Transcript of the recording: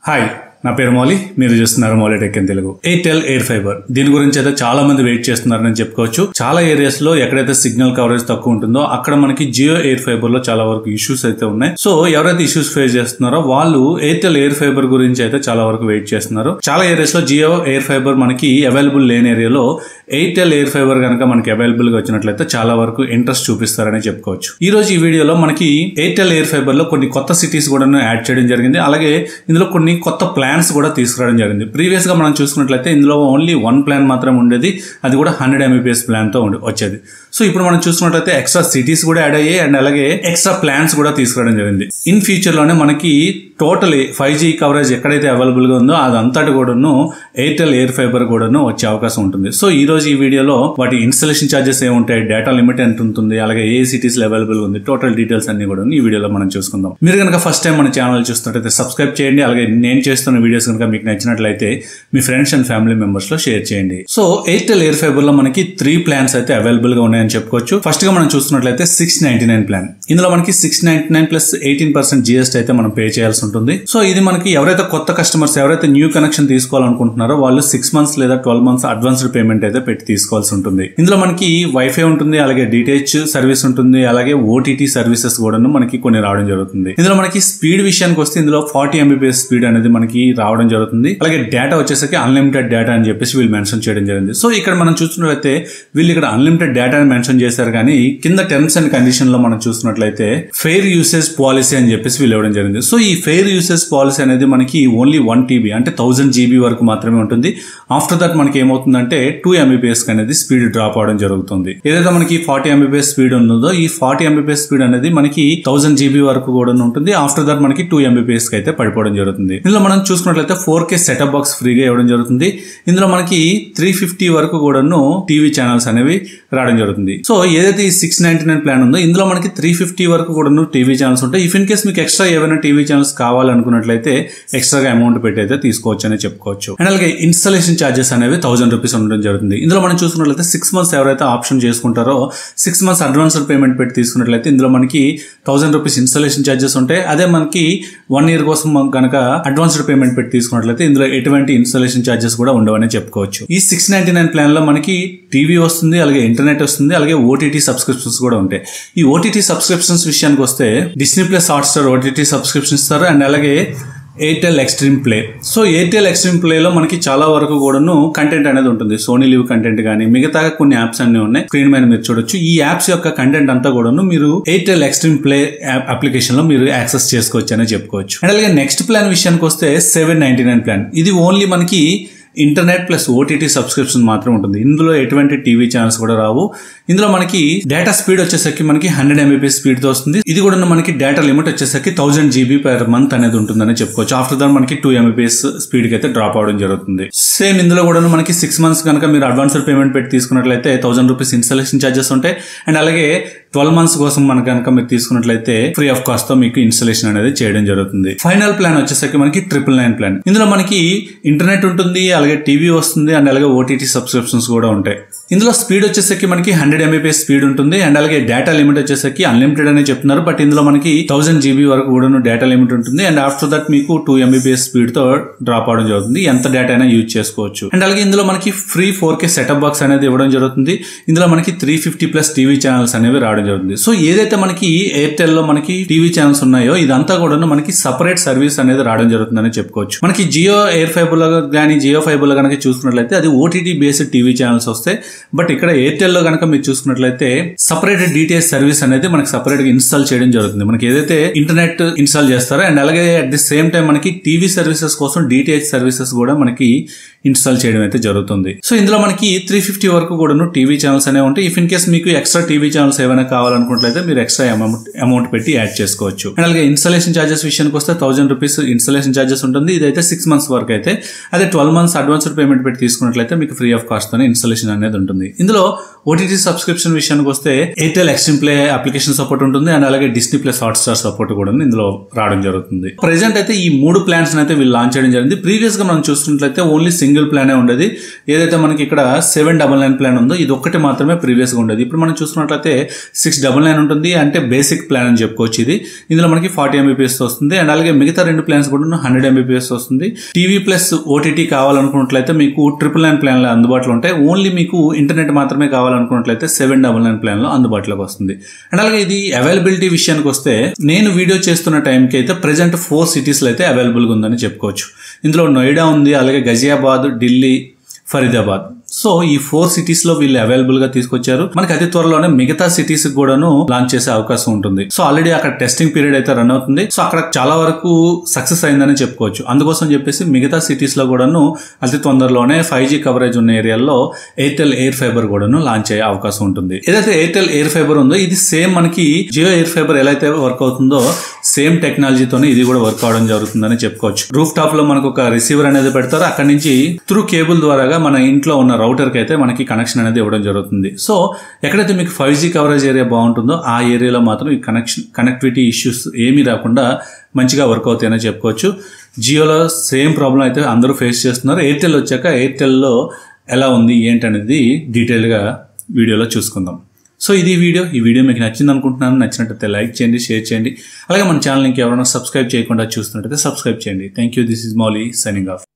Hi, నా పేరు మౌలి. మీరు చూస్తున్నారు Mouli tech in Telugu. Airtel air fibre దీని గురించి అయితే చాలా మంది వెయిట్ చేస్తున్నారని చెప్పుకోవచ్చు. చాలా ఏరియాస్ లో ఎక్కడైతే సిగ్నల్ కవరేజ్ తక్కువ ఉంటుందో అక్కడ మనకి జియో ఎయిర్ ఫైబర్ లో చాలా వరకు ఇష్యూస్ అయితే ఉన్నాయి. సో ఎవరైతే ఇష్యూస్ ఫేస్ చేస్తున్నారో వాళ్ళు ఎయిర్టెల్ ఎయిర్ ఫైబర్ గురించి అయితే చాలా వరకు వెయిట్ చేస్తున్నారు. చాలా ఏరియాస్ లో జియో ఎయిర్ ఫైబర్ మనకి అవైలబుల్ లేని ఏరియాలో ఎయిర్టెల్ ఎయిర్ ఫైబర్ కనుక మనకి అవైలబుల్ గా వచ్చినట్లయితే చాలా వరకు ఇంట్రెస్ట్ చూపిస్తారని చెప్పుకోవచ్చు. ఈ రోజు ఈ వీడియోలో మనకి ఎయిర్టెల్ ఎయిర్ ఫైబర్ లో కొన్ని కొత్త సిటీస్ కూడా యాడ్ చేయడం జరిగింది. అలాగే ఇందులో కొన్ని కొత్త ప్లాన్స్ కూడా తీసుకురావడం జరిగింది. ప్రీవియస్ గా మనం చూసుకున్నట్లయితే ఇందులో ఓన్లీ వన్ ప్లాన్ మాత్రం ఉండేది, అది కూడా 100 Mbps ప్లాన్ తో వచ్చేది. సో ఇప్పుడు మనం చూసుకున్నట్లయితే ఎక్స్ట్రా సిటీస్ కూడా యాడ్ అయ్యాయి అండ్ అలాగే ఎక్స్ట్రా ప్లాన్స్ కూడా తీసుకురావడం జరిగింది. ఇన్ ఫ్యూచర్ లోనే మనకి టోటలీ 5G కవరేజ్ ఎక్కడైతే అవైలబుల్ గా ఉందో అదంతటి కూడాను ఎయిర్టెల్ ఎయిర్ ఫైబర్ కూడాను వచ్చే అవకాశం ఉంటుంది. సో ఈ రోజు ఈ వీడియోలో వాటి ఇన్స్టాలేషన్ ఛార్జెస్ ఏముంటాయి, డేటా లిమిట్ ఎంత ఉంటుంది, అలాగే ఏ సిటీస్ లో అవైలబుల్ ఉంది, టోటల్ డీటెయిల్స్ అన్ని కూడా ఈ వీడియోలో మనం చూసుకుందాం. మీరు కనుక ఫస్ట్ టైం మన ఛానల్ చూస్తున్నట్లయితే సబ్స్క్రైబ్ చేయండి. అలాగే నేను చేస్తున్న వీడియోస్ కనుక మీకు నచ్చినట్లయితే మీ ఫ్రెండ్స్ అండ్ ఫ్యామిలీ మెంబర్స్ లో షేర్ చేయండి. సో ఎయిర్టెల్ ఎయిర్ ఫైబర్ లో మనకి 3 ప్లాన్స్ అయితే అవైలబుల్ గా ఉన్నాయని చెప్పుకోవచ్చు. ఫస్ట్ గా మనం చూస్తున్నట్లయితే 699 ప్లాన్. ఇందులో మనకి 699 ప్లస్ 18% GST అయితే మనం పే చేయాల్సి ఉంటుంది. సో ఇది మనకి ఎవరైతే కొత్త కస్టమర్స్ ఎవరైతే న్యూ కనెక్షన్ తీసుకోవాలనుకుంటున్నారో వాళ్ళు 6 మంత్స్ లేదా 12 మంత్స్ అడ్వాన్స్డ్ పేమెంట్ అయితే పెట్టి తీసుకోవాల్సి ఉంటుంది. ఇందులో మనకి వైఫై ఉంటుంది, అలాగే DTH సర్వీస్ ఉంటుంది, అలాగే OTT సర్వీసెస్ కూడా మనకి కొన్ని రావడం జరుగుతుంది. ఇందులో మనకి స్పీడ్ విషయానికి వస్తే ఇందులో 40 Mbps స్పీడ్ అనేది మనకి రావడం జరుగుతుంది. అలాగే డేటా వచ్చేసరికి అన్లిమిటెడ్ డేటా అని చెప్పేసి వీళ్ళు మెన్షన్ చేయడం జరిగింది. సో ఇక్కడ మనం చూస్తున్నట్లయితే వీళ్ళు ఇక్కడ అన్లిమిటెడ్ డేటా అని మెన్షన్ చేశారు, కానీ కింద టర్మ్స్ అండ్ కండిషన్ లో మనం చూస్తున్నట్లయితే ఫెయిర్ యూసేజ్ పాలసీ అని చెప్పేసి వీళ్ళు ఇవ్వడం జరిగింది. సో ఈ ఫెయిర్ యూసేజ్ పాలసీ అనేది మనకి ఓన్లీ 1 TB అంటే 1000 GB వరకు మాత్రమే ఉంటుంది. ఆఫ్టర్ దట్ మనకి ఏమవుతుందంటే 2 Mbps అనేది స్పీడ్ డ్రాప్ అవడం జరుగుతుంది. ఏదైతే మనకి 40 Mbps స్పీడ్ ఉందో ఈ 40 Mbps స్పీడ్ అనేది మనకి 1000 GB వరకు కూడా ఉంటుంది. ఆఫ్టర్ దట్ మనకి 2 Mbps కి అయితే పడిపోవడం జరుగుతుంది. ఇందులో మనం చూసుకున్నట్లయితే 4K సెటప్ బాక్స్ ఫ్రీగా ఇవ్వడం జరుగుతుంది. ఇందులో మనకి 350 వరకు కూడాను టీవీ ఛానల్స్ అనేవి రావడం జరుగుతుంది. సో ఏదైతే ఈ 699 ప్లాన్ ఉందో ఇందులో మనకి 350 వరకు కూడాను టీవీ ఛానల్స్ ఉంటాయి. ఇఫ్ ఇన్ కేస్ మీకు ఎక్స్ట్రా ఏమైనా టీవీ ఛానల్స్ కావాలనుకున్నట్లయితే ఎక్స్ట్రాగా అమౌంట్ పెట్టి అయితే తీసుకోవచ్చు అని చెప్పుకోవచ్చు. అండ్ అలాగే ఇన్స్టాలేషన్ ఛార్జెస్ అనేవి 1000 రూపీస్ ఉండడం జరుగుతుంది. ఇందులో మనం చూసుకున్నట్లయితే 6 మంత్స్ ఎవరైతే ఆప్షన్ చేసుకుంటారో 6 మంత్స్ అడ్వాన్స్డ్ పేమెంట్ పెట్టి తీసుకున్నట్లయితే ఇందులో మనకి 1000 రూపీస్ ఇన్స్టాలేషన్ ఛార్జెస్ ఉంటాయి. అదే మనకి 1 year కోసం కనుక అడ్వాన్స్డ్ పేమెంట్ పెట్టి తీసుకున్నట్లయితే ఇందులో ఎటువంటి ఇన్స్టాలేషన్ ఛార్జెస్ కూడా ఉండవని చెప్పుకోవచ్చు. ఈ 699 ప్లాన్ లో మనకి టీవీ వస్తుంది, అలాగే ఇంటర్నెట్ వస్తుంది, అలాగే OTT సబ్స్క్రిప్షన్స్ కూడా ఉంటాయి. ఈ OTT సబ్స్క్రిప్షన్స్ విషయానికి వస్తే Disney plus Hotstar OTT subscription ఇస్తారు అండ్ అలాగే Airtel extreme play. So Airtel extreme play లో మనకి చాలా వరకు కూడాను కంటెంట్ అనేది ఉంటుంది. సోనీ లివ్ కంటెంట్ కానీ మిగతా కొన్ని యాప్స్ అన్ని ఉన్నాయి. స్క్రీన్ మీద మీరు చూడొచ్చు. ఈ యాప్స్ యొక్క కంటెంట్ అంతా కూడాను మీరు ఎయిర్టెల్ ఎక్స్ట్రీమ్ ప్లే అప్లికేషన్ లో మీరు యాక్సెస్ చేసుకోవచ్చు అని చెప్పుకోవచ్చు. అండ్ అలాగే నెక్స్ట్ ప్లాన్ విషయానికి వస్తే 799 ప్లాన్. ఇది ఓన్లీ మనకి ఇంటర్నెట్ ప్లస్ OTT సబ్స్క్రిప్షన్ మాత్రం ఉంటుంది. ఇందులో ఎటువంటి టీవీ ఛానల్స్ కూడా రావు. ఇందులో మనకి డేటా స్పీడ్ వచ్చేసరికి మనకి 100 Mbps స్పీడ్ తో వస్తుంది. ఇది కూడా మనకి డేటా లిమిట్ వచ్చేసరికి 1000 GB per month అనేది ఉంటుందని చెప్పుకోవచ్చు. ఆఫ్టర్ దాట్ మనకి 2 Mbps స్పీడ్ కి అయితే డ్రాప్ అవడం జరుగుతుంది. సేమ్ ఇందులో కూడా మనకి 6 మంత్స్ కనుక మీరు అడ్వాన్స్డ్ పేమెంట్ పెట్టి తీసుకున్నట్లయితే 1000 రూపీస్ ఇన్స్టాలేషన్ ఛార్జెస్ ఉంటాయి. అండ్ అలాగే 12 మంత్స్ కోసం మనకు కనుక మీరు తీసుకున్నట్లయితే ఫ్రీ ఆఫ్ కాస్ట్ తో మీకు ఇన్స్టాలేషన్ అనేది చేయడం జరుగుతుంది. ఫైనల్ ప్లాన్ వచ్చేసరికి మనకి 999 ప్లాన్. ఇందులో మనకి ఇంటర్నెట్ ఉంటుంది, అలాగే టీవీ వస్తుంది అండ్ అలాగే OTT సబ్స్క్రిప్షన్స్ కూడా ఉంటాయి. ఇందులో స్పీడ్ వచ్చేసరికి మనకి 100 Mbps స్పీడ్ ఉంటుంది అండ్ అలాగే డేటా లిమిట్ వచ్చేసరికి అన్లిమిటెడ్ అని చెప్తున్నారు. బట్ ఇందులో మనకి 1000 GB వరకు కూడా డేటా లిమిట్ ఉంటుంది అండ్ ఆఫ్టర్ దట్ మీకు 2 Mbps స్పీడ్ తో డ్రాప్ అవడం జరుగుతుంది. ఎంత డేటా అయినా యూజ్ చేసుకోవచ్చు. అండ్ అలాగే ఇందులో మనకి ఫ్రీ 4K సెటప్ బాక్స్ అనేది ఇవ్వడం జరుగుతుంది. ఇందులో మనకి 350+ టీవీ ఛానల్స్ అనేవి రావడం జరుగుతుంది. సో ఏదైతే మనకి ఎయిర్టెల్ లో మనకి టీవీ ఛానల్స్ ఉన్నాయో ఇదంతా కూడా మనకి సపరేట్ సర్వీస్ అనేది రావడం జరుగుతుందని చెప్పుకోవచ్చు. మనకి జియో ఎయిర్ ఫైబర్ లో కానీ జియో ఫైబర్ లో కనుక చూసుకున్నట్లయితే అది OTT బేస్డ్ టీవీ ఛానల్స్ వస్తాయి. బట్ ఇక్కడ ఎయిర్టెల్ లో కనుక మీరు చూసుకున్నట్లయితే సపరేట్ DTH సర్వీస్ అనేది మనకి సపరేట్ గా ఇన్స్టాల్ చేయడం జరుగుతుంది. మనకి ఏదైతే ఇంటర్నెట్ ఇన్స్టాల్ చేస్తారో అండ్ అలాగే అట్ ది సేమ్ టైం మనకి టీవీ సర్వీసెస్ కోసం DTH సర్వీసెస్ కూడా మనకి ఇన్స్టాల్ చేయడం అయితే జరుగుతుంది. సో ఇందులో మనకి 350 వరకు కూడా టీవీ ఛానల్స్ అనేవి ఉంటాయి. ఇఫ్ ఇన్ కేస్ మీకు ఎక్స్ట్రా టీవీ ఛానల్స్ ఏమైనా కావాలనుకున్నట్లయితే మీరు ఎక్స్ట్రా అమౌంట్ పెట్టి యాడ్ చేసుకోవచ్చు. అండ్ అలాగే ఇన్స్టాలేషన్ ఛార్జెస్ విషయానికి వస్తే 1000 రూపీస్ ఇన్స్టాలేషన్ ఛార్జెస్ ఉంటుంది. ఇదైతే 6 మంత్స్ వరకు అయితే. అదే 12 మంత్స్ అడ్వాన్స్డ్ పేమెంట్ పెట్టి తీసుకున్నట్లయితే మీకు ఫ్రీ ఆఫ్ కాస్ట్ తోనే ఇన్స్టాలేషన్ అనేది ఉంటుంది. ఇందులో OTT సబ్స్క్రిప్షన్ విషయానికి వస్తే Airtel extreme play application support ఉంటుంది అండ్ అలాగే డిస్నీ ప్లస్ హాట్స్టార్ సపోర్ట్ కూడా ఇందులో రావడం జరుగుతుంది. ప్రెజెంట్ అయితే ఈ 3 ప్లాన్స్ అయితే వీళ్ళు లాంచ్ చేయడం జరిగింది. ప్రీవియస్ గా మనం చూసుకున్నట్లయితే ఓన్లీ సింగిల్ ప్లానే ఉండేది. ఏదైతే మనకి ఇక్కడ 799 ప్లాన్ ఉందో ఇది ఒక్కటి మాత్రమే ప్రీవియస్ గా ఉండేది. ఇప్పుడు మనం చూసుకున్నట్లయితే 699 ఉంటుంది. అంటే బేసిక్ ప్లాన్ అని చెప్పుకోవచ్చు. ఇందులో మనకి 40 Mbps వస్తుంది. అండ్ అలాగే మిగతా 2 ప్లాన్స్ కూడా 100 Mbps వస్తుంది. టీవీ ప్లస్ ఓటీటీ కావాలనుకున్నట్లయితే మీకు 999 ప్లాన్లు అందుబాటులో ఉంటాయి. ఓన్లీ మీకు ఇంటర్నెట్ మాత్రమే కావాలనుకున్నట్లయితే 799 ప్లాన్ లో అందుబాటులోకి వస్తుంది. అండ్ అలాగే ఇది అవైలబిలిటీ విషయానికి వస్తే నేను వీడియో చేస్తున్న టైంకి అయితే ప్రెజెంట్ 4 సిటీస్ లో అయితే అవైలబుల్ గా ఉందని చెప్పుకోవచ్చు. ఇందులో నోయిడా ఉంది, అలాగే గజియాబాద్, ఢిల్లీ, ఫరీదాబాద్. సో ఈ 4 సిటీస్ లో వీళ్ళు అవైలబుల్ గా తీసుకొచ్చారు. మనకి అతి త్వరలోనే మిగతా సిటీస్ కూడాను లాంచ్ చేసే అవకాశం ఉంటుంది. సో ఆల్రెడీ అక్కడ టెస్టింగ్ పీరియడ్ అయితే రన్ అవుతుంది. సో అక్కడ చాలా వరకు సక్సెస్ అయిందని చెప్పుకోవచ్చు. అందుకోసం చెప్పేసి మిగతా సిటీస్ లో కూడాను అతి తొందరలోనే 5G కవరేజ్ ఉన్న ఏరియాల్లో ఎయిర్టెల్ ఎయిర్ ఫైబర్ కూడాను లాంచ్ అయ్యే అవకాశం ఉంటుంది. ఏదైతే ఎయిర్టెల్ ఎయిర్ ఫైబర్ ఉందో ఇది సేమ్ మనకి జియో ఎయిర్ ఫైబర్ ఎలా అయితే వర్క్ అవుతుందో సేమ్ టెక్నాలజీతోనే ఇది కూడా వర్క్ అవడం జరుగుతుందని చెప్పుకోవచ్చు. రూఫ్ టాప్ లో మనకు ఒక రిసీవర్ అనేది పెడతారు. అక్కడ నుంచి త్రూ కేబుల్ ద్వారాగా మన ఇంట్లో ఉన్న రౌటర్ కి అయితే మనకి కనెక్షన్ అనేది ఇవ్వడం జరుగుతుంది. సో ఎక్కడైతే మీకు 5G కవరేజ్ ఏరియా బాగుంటుందో ఆ ఏరియాలో మాత్రం ఈ కనెక్టివిటీ ఇష్యూస్ ఏమీ రాకుండా మంచిగా వర్క్ అవుతాయని చెప్పుకోవచ్చు. జియోలో సేమ్ ప్రాబ్లం అయితే అందరూ ఫేస్ చేస్తున్నారు. ఎయిర్టెల్ వచ్చాక ఎయిర్టెల్లో ఎలా ఉంది ఏంటనేది డీటెయిల్గా వీడియోలో చూసుకుందాం. సో ఇది ఈ వీడియో మీకు నచ్చింది అనుకుంటున్నాను. నచ్చినట్టయితే లైక్ చేయండి, షేర్ చేయండి. అలాగే మన ఛానల్ ఇంకెవరైనా సబ్స్క్రైబ్ చేయకుండా చూస్తున్నట్టయితే సబ్స్క్రైబ్ చేయండి. Thank you. This is Mouli signing off.